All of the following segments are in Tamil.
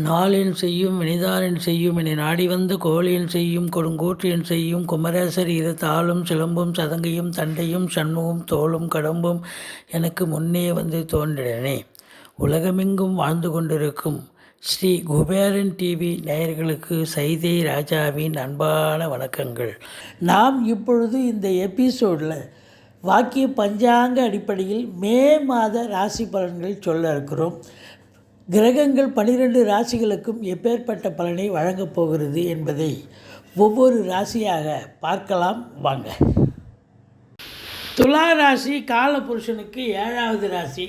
நாளின் செய்யும் வினிதானின் செய்யும் என நாடி வந்த கோழியின் செய்யும் கொடுங்கூற்றியன் செய்யும் குமரேசர் இரு தாளும் சிலம்பும் சதங்கையும் தண்டையும் சண்முகம் தோளும் கடம்பும் எனக்கு முன்னே வந்து தோன்றினே. உலகமெங்கும் வாழ்ந்து கொண்டிருக்கும் ஸ்ரீ குபேரன் டிவி நேயர்களுக்கு சைதை ராஜாவின் அன்பான வணக்கங்கள். நாம் இப்பொழுது இந்த எபிசோடில் வாக்கிய பஞ்சாங்க அடிப்படையில் மே மாத ராசி பலன்கள் சொல்ல இருக்கிறோம். கிரகங்கள் 12 ராசிகளுக்கும் எப்பேற்பட்ட பலனை வழங்கப் போகிறது என்பதை ஒவ்வொரு ராசியாக பார்க்கலாம் வாங்க. துலா ராசி காலபுருஷனுக்கு 7வது ராசி.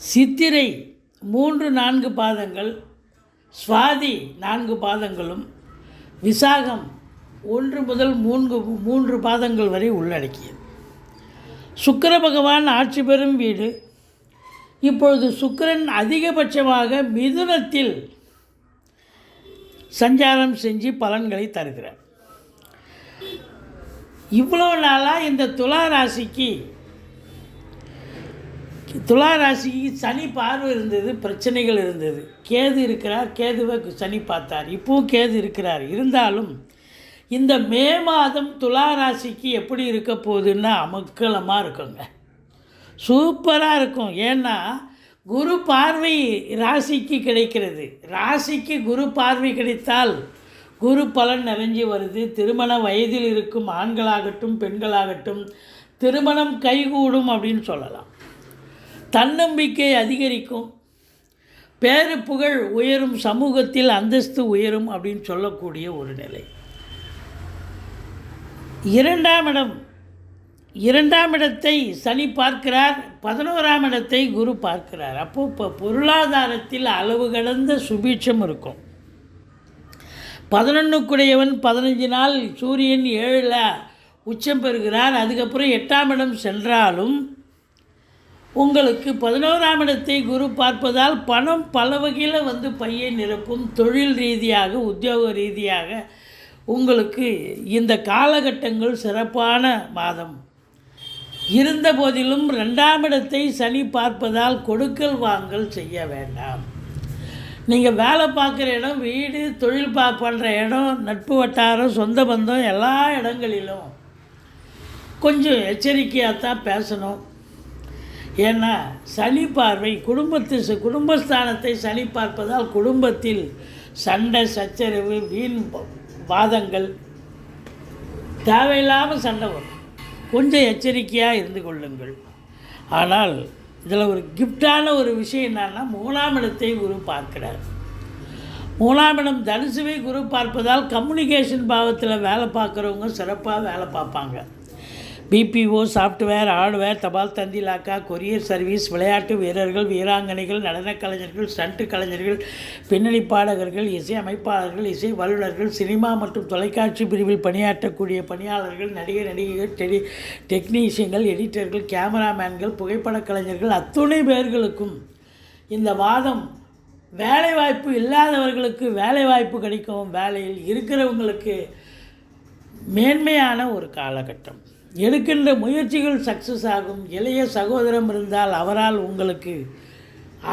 சித்திரை 3-4 பாதங்கள், சுவாதி 4 பாதங்களும், விசாகம் 1 முதல் 3 பாதங்கள் வரை உள்ளடக்கியது. சுக்கிர பகவான் ஆட்சி பெறும் வீடு. இப்பொழுது சுக்கிரன் அதிகபட்சமாக மிதுனத்தில் சஞ்சாரம் செஞ்சு பலன்களை தருகிறார். இவ்வளோ நாளாக இந்த துலா ராசிக்கு சனி பார்வை இருந்தது, பிரச்சனைகள் இருந்தது. கேது இருக்கிறார், கேதுவை சனி பார்த்தார். இப்போவும் கேது இருக்கிறார். இருந்தாலும் இந்த மே மாதம் துலா ராசிக்கு எப்படி இருக்க போகுதுன்னா அமக்கலமாக இருக்குங்க, சூப்பராக இருக்கும். ஏன்னா குரு பார்வை ராசிக்கு கிடைக்கிறது. ராசிக்கு குரு பார்வை கிடைத்தால் குரு பலன் நிறைஞ்சி வருது. திருமண வயதில் இருக்கும் ஆண்களாகட்டும் பெண்களாகட்டும் திருமணம் கைகூடும் அப்படின்னு சொல்லலாம். தன்னம்பிக்கை அதிகரிக்கும், பேரு புகழ் உயரும், சமூகத்தில் அந்தஸ்து உயரும் அப்படின்னு சொல்லக்கூடிய ஒரு நிலை. 2ஆம் இடத்தை சனி பார்க்கிறார், 11ஆம் இடத்தை குரு பார்க்கிறார். அப்போது இப்போ பொருளாதாரத்தில் அளவு கடந்த சுபீட்சம் இருக்கும். 11க்குடையவன் 15 நாள் சூரியன் 7ல் உச்சம் பெறுகிறார். அதுக்கப்புறம் 8ஆம் இடம் சென்றாலும் உங்களுக்கு 11ஆம் இடத்தை குரு பார்ப்பதால் பணம் பல வகையில் வந்து பையை நிரப்பும். தொழில் ரீதியாக, உத்தியோக ரீதியாக உங்களுக்கு இந்த காலகட்டங்கள் சிறப்பான மாதம். இருந்த போதிலும் 2ஆம் இடத்தை சனி பார்ப்பதால் கொடுக்கல் வாங்கல் செய்ய வேண்டாம். நீங்கள் வேலை பார்க்குற இடம், வீடு, தொழில் பண்ணுற இடம், நட்பு வட்டாரம், சொந்த பந்தம் எல்லா இடங்களிலும் கொஞ்சம் எச்சரிக்கையாக தான் பேசணும். ஏன்னா சனி பார்வை குடும்பஸ்தானத்தை சனி பார்ப்பதால் குடும்பத்தில் சண்டை சச்சரவு, வீண் வாதங்கள், தேவையில்லாமல் சண்டை வரும். கொஞ்சம் எச்சரிக்கையாக இருந்து கொள்ளுங்கள். ஆனால் இதில் ஒரு கிஃப்டான ஒரு விஷயம் என்னன்னா, 3ஆம் இடத்தை குரு பார்க்கிறார். 3ஆம் இடம் தனுசுவை குரு பார்ப்பதால் கம்யூனிகேஷன் பாவத்தில் வேலை பார்க்குறவங்க சிறப்பாக வேலை பார்ப்பாங்க. பிபிஓ, சாஃப்ட்வேர், ஹார்ட்வேர், தபால் தந்தி இலாக்கா, கொரியர் சர்வீஸ், விளையாட்டு வீரர்கள், வீராங்கனைகள், நடனக் கலைஞர்கள், ஸ்டண்ட் கலைஞர்கள், பின்னணி பாடகர்கள், இசை அமைப்பாளர்கள், இசை வல்லுநர்கள், சினிமா மற்றும் தொலைக்காட்சி பிரிவில் பணியாற்றக்கூடிய பணியாளர்கள், நடிகைகள், டெக்னீஷியன்கள், எடிட்டர்கள், கேமராமேன்கள், புகைப்படக் கலைஞர்கள் அத்துணை பேர்களுக்கும் இந்த வாதம் வேலைவாய்ப்பு இல்லாதவர்களுக்கு வேலைவாய்ப்பு கிடைக்கும். வேலையில் இருக்கிறவங்களுக்கு மேன்மையான ஒரு காலகட்டம். எடுக்கின்ற முயற்சிகள் சக்ஸஸ் ஆகும். இளைய சகோதரம் இருந்தால் அவரால் உங்களுக்கு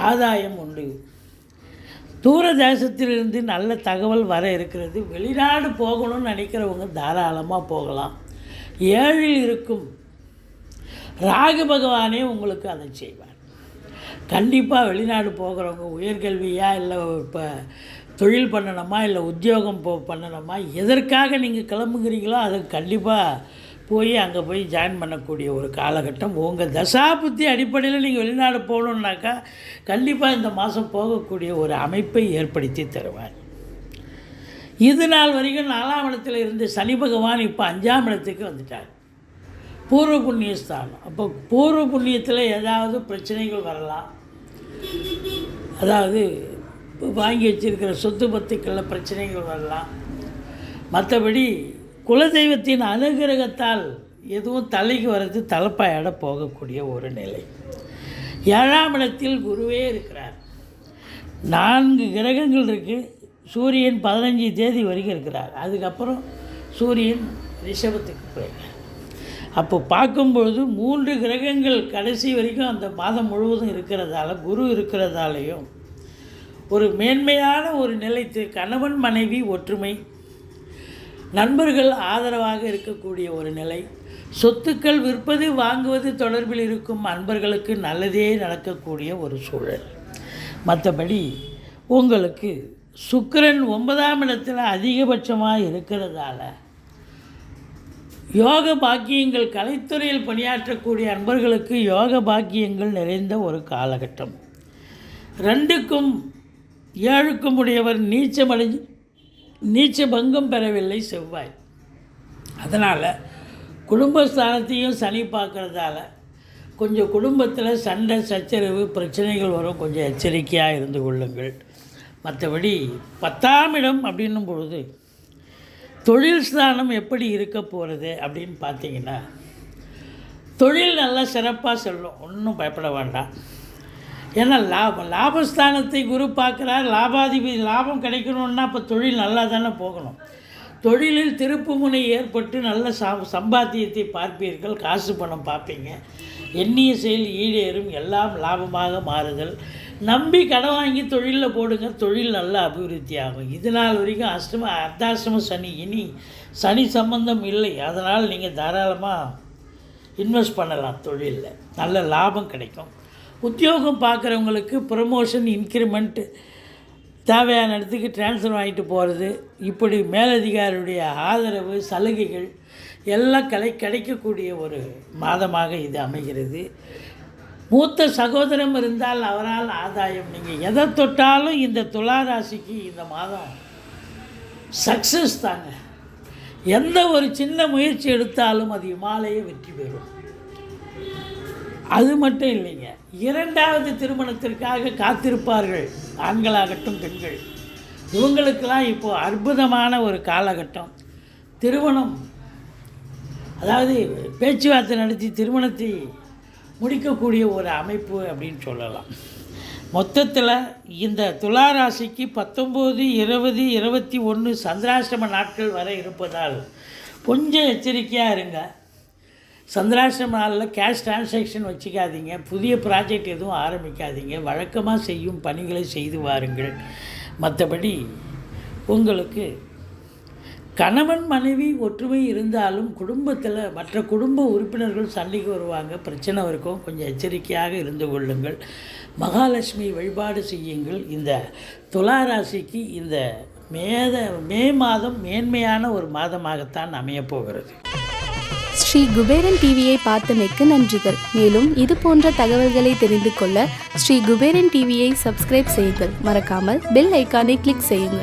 ஆதாயம் உண்டு. தூர தேசத்திலிருந்து நல்ல தகவல் வர இருக்கிறது. வெளிநாடு போகணும்னு நினைக்கிறவங்க தாராளமாக போகலாம். 7இல் இருக்கும் ராகு பகவானே உங்களுக்கு அதை செய்வார். கண்டிப்பாக வெளிநாடு போகிறவங்க உயர்கல்வியாக இல்லை இப்போ தொழில் பண்ணணுமா இல்லை உத்தியோகம் பண்ணணுமா, எதற்காக நீங்கள் கிளம்புகிறீங்களோ அதுக்கு கண்டிப்பாக அங்கே போய் ஜாயின் பண்ணக்கூடிய ஒரு காலகட்டம். உங்கள் தசாபுத்தி அடிப்படையில் நீங்கள் வெளிநாடு போகணுன்னாக்கா கண்டிப்பாக இந்த மாதம் போகக்கூடிய ஒரு அமைப்பை ஏற்படுத்தி தருவார். இது நாள் வரைக்கும் 4ஆம் இடத்தில் இருந்து சனி பகவான் இப்போ 5ஆம் இடத்துக்கு வந்துட்டார். பூர்வ புண்ணியஸ்தானம். அப்போ பூர்வ புண்ணியத்தில் ஏதாவது பிரச்சனைகள் வரலாம். அதாவது வாங்கி வச்சிருக்கிற சொத்து பத்துக்களில் பிரச்சனைகள் வரலாம். மற்றபடி குலதெய்வத்தின் அனுகிரகத்தால் எதுவும் தலைக்கு வர்றது தலைப்பாயிட போகக்கூடிய ஒரு நிலை. 7ஆம் இடத்தில் குருவே இருக்கிறார். 4 கிரகங்கள் இருக்குது. சூரியன் 15 தேதி வரைக்கும் இருக்கிறார். அதுக்கப்புறம் சூரியன் ரிஷபத்துக்கு போயிடுறார். அப்போ பார்க்கும்பொழுது 3 கிரகங்கள் கடைசி வரைக்கும் அந்த மாதம் முழுவதும் இருக்கிறதால, குரு இருக்கிறதாலையும் ஒரு மேன்மையான ஒரு நிலை, கணவன் மனைவி ஒற்றுமை, நண்பர்கள் ஆதரவாக இருக்கக்கூடிய ஒரு நிலை, சொத்துக்கள் விற்பது வாங்குவது தொடர்பில் இருக்கும் அன்பர்களுக்கு நல்லதே நடக்கக்கூடிய ஒரு சூழல். மற்றபடி உங்களுக்கு சுக்கிரன் 9ஆம் இடத்தில் அதிகபட்சமாக இருக்கிறதால யோக பாக்கியங்கள், கலைத்துறையில் பணியாற்றக்கூடிய அன்பர்களுக்கு யோக பாக்கியங்கள் நிறைந்த ஒரு காலகட்டம். 2க்கும் 7க்கும் உடையவர் நீச்ச பங்கம் பெறவில்லை செவ்வாய். அதனால் குடும்பஸ்தானத்தையும் சனி பார்க்குறதால கொஞ்சம் குடும்பத்தில் சண்டை சச்சரவு பிரச்சனைகள் வரும். கொஞ்சம் எச்சரிக்கையாக இருந்து கொள்ளுங்கள். மற்றபடி 10ஆம் இடம் அப்படின்னும் பொழுது தொழில் ஸ்தானம் எப்படி இருக்க போகிறது அப்படின்னு பார்த்தீங்கன்னா, தொழில் நல்லா சிறப்பாக செல்லும், ஒன்றும் பயப்பட வேண்டாம். ஏன்னா லாபஸ்தானத்தை குரு பார்க்குறார். லாபம் கிடைக்கணுன்னா அப்போ தொழில் நல்லா தானே போகணும். தொழிலில் திருப்புமுனை ஏற்பட்டு நல்ல சம்பாத்தியத்தை பார்ப்பீர்கள், காசு பணம் பார்ப்பீங்க, எண்ணிய செயல் ஈடேறும், எல்லாம் லாபமாக மாறுதல். நம்பி கடன் வாங்கி தொழிலில் போடுங்க, தொழில் நல்ல அபிவிருத்தி ஆகும். இது நாள் வரைக்கும் அர்த்தாசிரம சனி, இனி சனி சம்பந்தம் இல்லை. அதனால் நீங்கள் தாராளமாக இன்வெஸ்ட் பண்ணலாம், தொழிலில் நல்ல லாபம் கிடைக்கும். உத்தியோகம் பார்க்குறவங்களுக்கு ப்ரமோஷன், இன்க்ரிமெண்ட்டு, தேவையான இடத்துக்கு ட்ரான்ஸ்ஃபர் வாங்கிட்டு போகிறது, இப்படி மேலதிகாரியுடைய ஆதரவு, சலுகைகள் எல்லாம் கிடைக்கக்கூடிய ஒரு மாதமாக இது அமைகிறது. மூத்த சகோதரம் இருந்தால் அவரால் ஆதாயம். நீங்கள் எதை தொட்டாலும் இந்த துலா ராசிக்கு இந்த மாதம் சக்ஸஸ் தாங்க. எந்த ஒரு சின்ன முயற்சி எடுத்தாலும் அது இமாலய வெற்றி பெறும். அது மட்டும் இல்லைங்க, 2வது திருமணத்திற்காக காத்திருப்பார்கள், ஆண்களாகட்டும் பெண்கள். இவங்களுக்கெல்லாம் இப்போது அற்புதமான ஒரு காலகட்டம். திருமணம், அதாவது பேச்சுவார்த்தை நடத்தி திருமணத்தை முடிக்கக்கூடிய ஒரு அமைப்பு அப்படின்னு சொல்லலாம். மொத்தத்தில் இந்த துலா ராசிக்கு 19, 20, 21 சந்திராஷ்டம நாட்கள் வரை இருப்பதால் கொஞ்சம் எச்சரிக்கையாக இருங்க. சந்திராஷ்டம நாளில் கேஷ் டிரான்சாக்ஷன் வச்சுக்காதீங்க, புதிய ப்ராஜெக்ட் எதுவும் ஆரம்பிக்காதீங்க, வழக்கமாக செய்யும் பணிகளை செய்து வாருங்கள். மற்றபடி உங்களுக்கு கணவன் மனைவி ஒற்றுமை இருந்தாலும் குடும்பத்தில் மற்ற குடும்ப உறுப்பினர்கள் சண்டைக்கு வருவாங்க, பிரச்சனை இருக்கும். கொஞ்சம் எச்சரிக்கையாக இருந்து கொள்ளுங்கள். மகாலட்சுமி வழிபாடு செய்யுங்கள். இந்த துலா ராசிக்கு இந்த மே மாதம் மேன்மையான ஒரு மாதமாகத்தான் அமையப்போகிறது. ஸ்ரீ குபேரன் டிவியை பார்த்தமைக்கு நன்றிகள். மேலும் இது போன்ற தகவல்களை தெரிந்து கொள்ள ஸ்ரீ குபேரன் டிவியை சப்ஸ்கிரைப் செய்யுங்கள். மறக்காமல் பெல் ஐக்கானை கிளிக் செய்யுங்கள்.